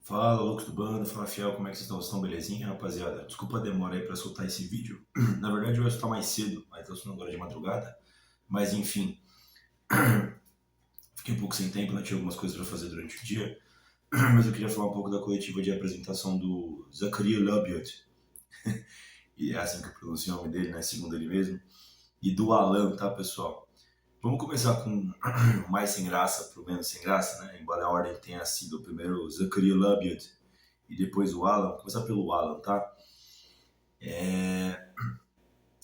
Fala, loucos do bando, fala fiel, como é que vocês estão? Vocês estão belezinha, rapaziada? Desculpa a demora aí pra soltar esse vídeo. Na verdade, eu ia soltar mais cedo, mas eu tô agora de madrugada. Mas enfim, fiquei um pouco sem tempo, né? Tinha algumas coisas pra fazer durante o dia. Mas eu queria falar um pouco da coletiva de apresentação do Zakaria Labiot, e é assim que eu pronuncio o nome dele, né? Segundo ele mesmo. E do Alan, tá, pessoal? Vamos começar com o mais sem graça pro menos sem graça, né? Embora a ordem tenha sido primeiro o Zakaria Labiot e depois o Alan. Vou começar pelo Alan, tá?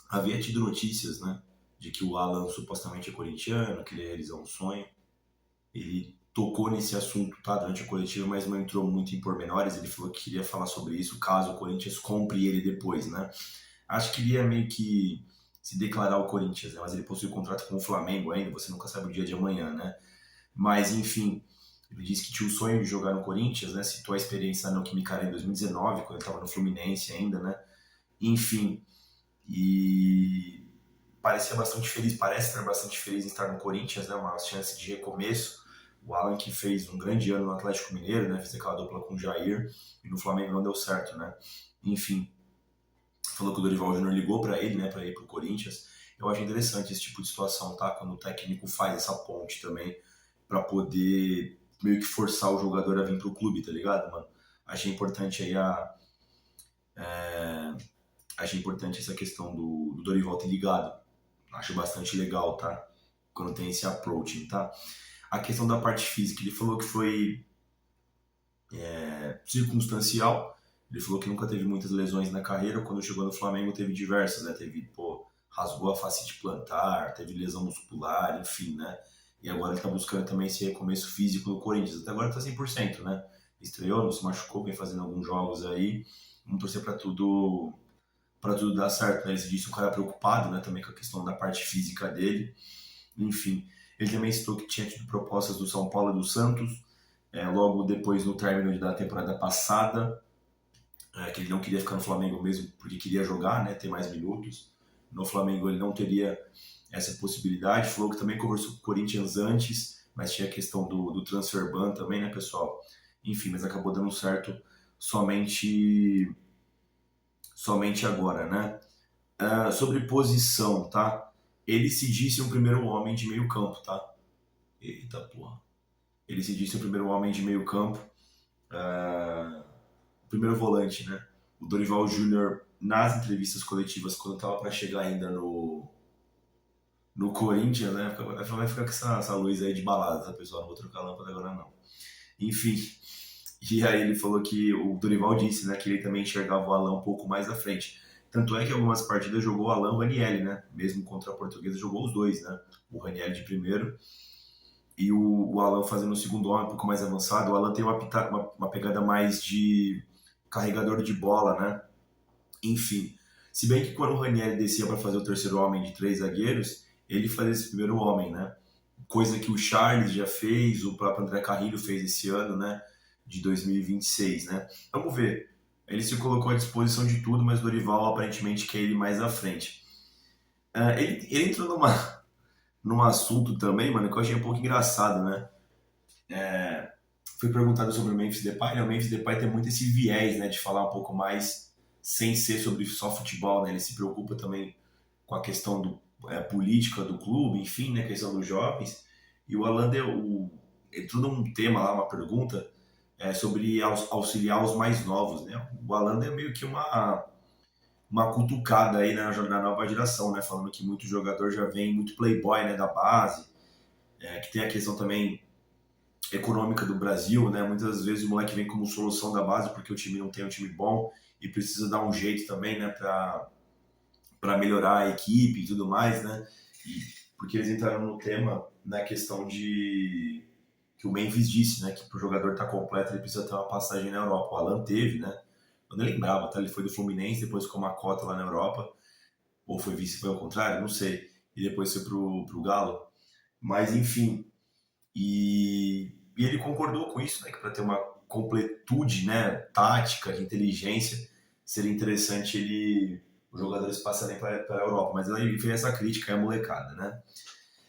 Havia tido notícias, né, de que o Alan supostamente é corintiano, que ele ia realizar um sonho. Ele tocou nesse assunto, tá, durante a coletiva, mas não entrou muito em pormenores. Ele falou que queria falar sobre isso caso o Corinthians compre ele depois, né? Acho que ele ia meio que se declarar ao Corinthians, né? Mas ele possui um contrato com o Flamengo ainda, você nunca sabe o dia de amanhã, né? Mas, enfim, ele disse que tinha o sonho de jogar no Corinthians, né? Citou a experiência na Neoquímica em 2019, quando ele estava no Fluminense ainda, né? Enfim, e parecia bastante feliz, parece estar bastante feliz em estar no Corinthians, né? Uma chance de recomeço. O Alan que fez um grande ano no Atlético Mineiro, né? Fez aquela dupla com o Jair e no Flamengo não deu certo, né? Enfim, falou que o Dorival Júnior ligou para ele, né? Para ir para o Corinthians. Eu acho interessante esse tipo de situação, tá? Quando o técnico faz essa ponte também para poder meio que forçar o jogador a vir pro clube, tá ligado, mano? Achei importante aí a, achei importante essa questão do Dorival ter ligado. Acho bastante legal, tá? Quando tem esse approach, tá? A questão da parte física, ele falou que foi circunstancial. Ele falou que nunca teve muitas lesões na carreira. Quando chegou no Flamengo, teve diversas, né? Teve, pô, rasgou a face de plantar, teve lesão muscular, enfim, né? E agora ele tá buscando também esse recomeço físico no Corinthians. Até agora tá 100%, né? Estreou, não se machucou, vem fazendo alguns jogos aí. Vamos torcer para tudo dar certo, né? Ele disse um cara preocupado, né, também com a questão da parte física dele. Enfim, ele também citou que tinha tido propostas do São Paulo e do Santos, logo depois no término da temporada passada, que ele não queria ficar no Flamengo mesmo porque queria jogar, né, ter mais minutos. No Flamengo ele não teria essa possibilidade. Falou que também conversou com o Corinthians antes, mas tinha a questão do transfer ban também, né, pessoal? Enfim, mas acabou dando certo somente somente agora, né? Sobre posição, tá? Ele se disse um primeiro homem de meio campo, tá? Eita porra. Ele se disse o primeiro homem de meio campo, o primeiro volante, né? O Dorival Júnior, nas entrevistas coletivas, quando tava para chegar ainda no Corinthians, né? Vai ficar com essa luz aí de balada, tá, pessoal? Não vou trocar a lâmpada agora, não. Enfim. E aí ele falou que o Dorival disse, né, que ele também enxergava o Alan um pouco mais à frente. Tanto é que algumas partidas jogou o Alan e o Ranieri, né? Mesmo contra a Portuguesa jogou os dois, né? O Ranieri de primeiro e o Alan fazendo o segundo homem um pouco mais avançado. O Alan tem uma pegada mais de carregador de bola, né? Enfim, se bem que quando o Ranieri descia para fazer o terceiro homem de três zagueiros, ele fazia esse primeiro homem, né? Coisa que o Charles já fez, o próprio André Carrillo fez esse ano, né? De 2026, né? Vamos ver. Ele se colocou à disposição de tudo, mas o Dorival aparentemente quer ele mais à frente. Ele entrou num assunto também, mano, que eu achei um pouco engraçado, né? Foi perguntado sobre o Memphis Depay, né? O Memphis Depay tem muito esse viés, né, de falar um pouco mais sem ser sobre só futebol, né? Ele se preocupa também com a questão política do clube, enfim, né, a questão dos jovens. E o Alan entrou num tema lá, uma pergunta sobre auxiliar os mais novos, né? O Alan é meio que uma cutucada aí na nova geração, né? Falando que muito jogador já vem, muito playboy, né, da base, que tem a questão também econômica do Brasil, né? Muitas vezes o moleque vem como solução da base porque o time não tem um time bom e precisa dar um jeito também, né, para melhorar a equipe e tudo mais, né? E porque eles entraram no tema na questão de que o Memphis disse, né, que para o jogador estar completo ele precisa ter uma passagem na Europa. O Alan teve, né? Eu nem lembrava, tá? Ele foi do Fluminense, depois ficou uma cota lá na Europa, ou foi vice, foi ao contrário, não sei. E depois foi pro Galo. Mas enfim, e ele concordou com isso, né? Que para ter uma completude, né, tática, de inteligência, seria interessante os jogadores passarem para a Europa. Mas aí fez essa crítica à molecada, né?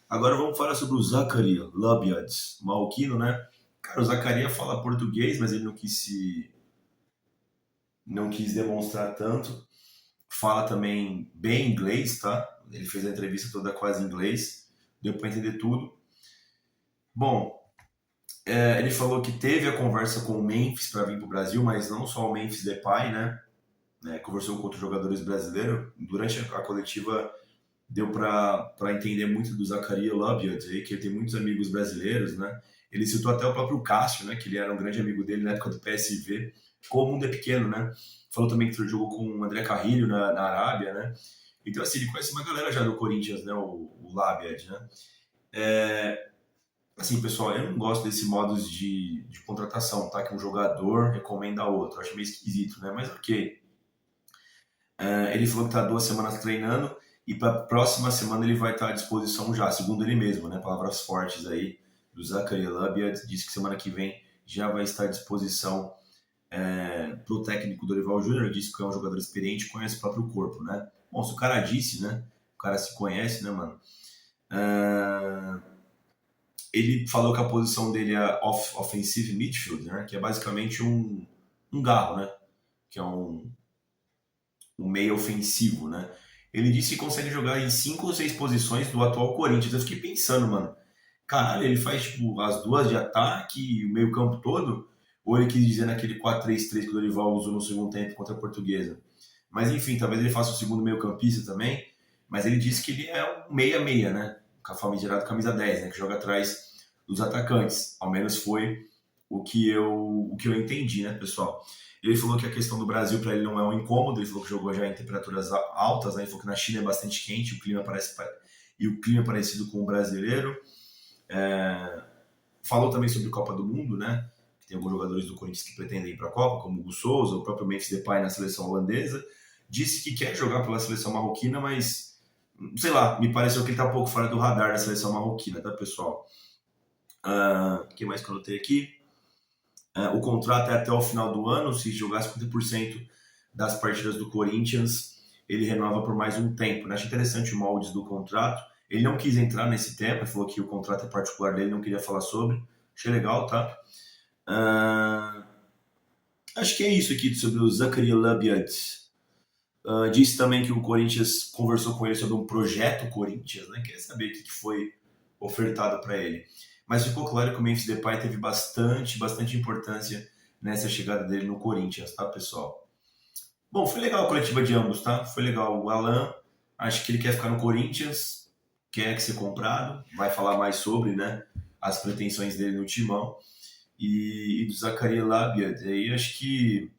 Agora vamos falar sobre o Zachary Labiad, marroquino, né? Cara, o Zaccaria fala português, mas ele não quis demonstrar tanto. Fala também bem inglês, tá? Ele fez a entrevista toda quase em inglês, deu para entender tudo. Bom, ele falou que teve a conversa com o Memphis para vir para o Brasil, mas não só o Memphis Depay, né? Conversou com outros jogadores brasileiros. Durante a coletiva deu para entender muito do Zaccaria Lobiot, que ele tem muitos amigos brasileiros, né? Ele citou até o próprio Cássio, né? Que ele era um grande amigo dele na época do PSV. Como o mundo é pequeno, né? Falou também que jogou com o André Carrilho na Arábia, né? Então, assim, ele conhece uma galera já do Corinthians, né? O Labiad, né? Assim, pessoal, eu não gosto desse modo de contratação, tá? Que um jogador recomenda a outro. Acho meio esquisito, né? Mas ok. Ele falou que tá 2 semanas treinando e para a próxima semana ele vai estar à disposição já, segundo ele mesmo, né? Palavras fortes aí do Zaccaria Labiad. Disse que semana que vem já vai estar à disposição pro técnico Dorival Júnior. Disse que é um jogador experiente, conhece o próprio corpo, né? Bom, se o cara disse, né? O cara se conhece, né, mano? Ele falou que a posição dele é offensive midfield, né? Que é basicamente um garro, né? Que é um meio ofensivo, né? Ele disse que consegue jogar em 5 ou 6 posições do atual Corinthians. Eu fiquei pensando, mano, caralho, ele faz tipo as duas de ataque e o meio campo todo? Ou ele quis dizer naquele 4-3-3 que o Dorival usou no segundo tempo contra a Portuguesa? Mas enfim, talvez ele faça o segundo meio campista também. Mas ele disse que ele é um meia-meia, né? Com a famigerada camisa 10, né? Que joga atrás dos atacantes. Ao menos foi o que eu entendi, né, pessoal? Ele falou que a questão do Brasil para ele não é um incômodo. Ele falou que jogou já em temperaturas altas, né? Ele falou que na China é bastante quente, o clima é parecido com o brasileiro. Falou também sobre Copa do Mundo, né? Que tem alguns jogadores do Corinthians que pretendem ir para a Copa, como o Hugo Souza, o próprio Memphis Depay na seleção holandesa. Disse que quer jogar pela seleção marroquina, mas sei lá, me pareceu que ele está um pouco fora do radar da seleção marroquina, tá, pessoal? O que mais que eu notei aqui? O contrato é até o final do ano. Se jogar 50% das partidas do Corinthians, ele renova por mais um tempo, né? Acho interessante o moldes do contrato. Ele não quis entrar nesse tema, ele falou que o contrato é particular dele, não queria falar sobre. Achei legal, tá? Acho que é isso aqui sobre o Zaccaria Labiad. Disse também que o Corinthians conversou com ele sobre um projeto Corinthians, né? Quer saber o que foi ofertado para ele. Mas ficou claro que o Memphis Depay teve bastante importância nessa chegada dele no Corinthians, tá, pessoal? Bom, foi legal a coletiva de ambos, tá? Foi legal. O Alan, acho que ele quer ficar no Corinthians, quer ser comprado, vai falar mais sobre, né, as pretensões dele no timão. E do Zaccaria Labiad, aí acho que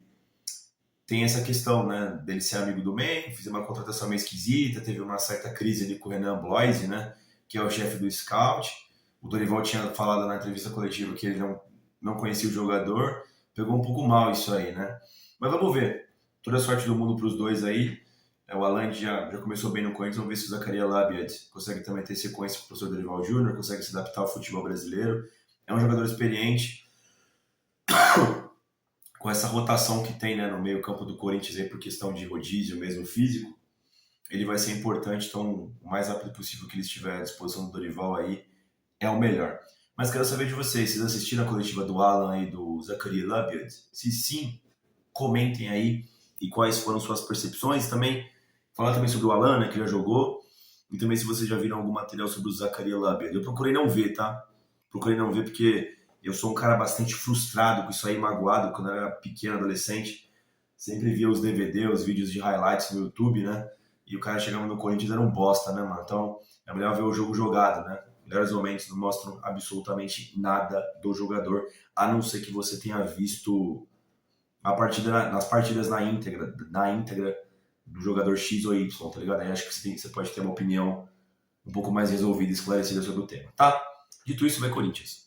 tem essa questão, né, dele ser amigo do Memphis, uma contratação meio esquisita, teve uma certa crise ali com o Renan Bloise, né, que é o chefe do scout. O Dorival tinha falado na entrevista coletiva que ele não conhecia o jogador, pegou um pouco mal isso aí, né? Mas vamos ver. Toda a sorte do mundo para os dois aí. O Alan já começou bem no Corinthians, vamos ver se o Zaccaria Labiad consegue também ter sequência com o professor Dorival Júnior, consegue se adaptar ao futebol brasileiro. É um jogador experiente, com essa rotação que tem, né, no meio campo do Corinthians aí, por questão de rodízio mesmo físico. Ele vai ser importante, então o mais rápido possível que ele estiver à disposição do Dorival aí, é o melhor. Mas quero saber de vocês assistiram a coletiva do Alan e do Zaccaria Labiad? Se sim, comentem aí e quais foram suas percepções. Também falar também sobre o Alan, né, que já jogou, e também se vocês já viram algum material sobre o Zaccaria Labiad. Eu procurei não ver, tá? Procurei não ver porque eu sou um cara bastante frustrado com isso aí, magoado. Quando eu era pequeno, adolescente, sempre via os DVD, os vídeos de highlights no YouTube, né? E o cara chegava no Corinthians era um bosta, né, mano? Então é melhor ver o jogo jogado, né? Melhores momentos não mostram absolutamente nada do jogador, a não ser que você tenha visto nas partidas na íntegra do jogador X ou Y, tá ligado? Aí acho que você pode ter uma opinião um pouco mais resolvida e esclarecida sobre o tema, tá? Dito isso, vai Corinthians.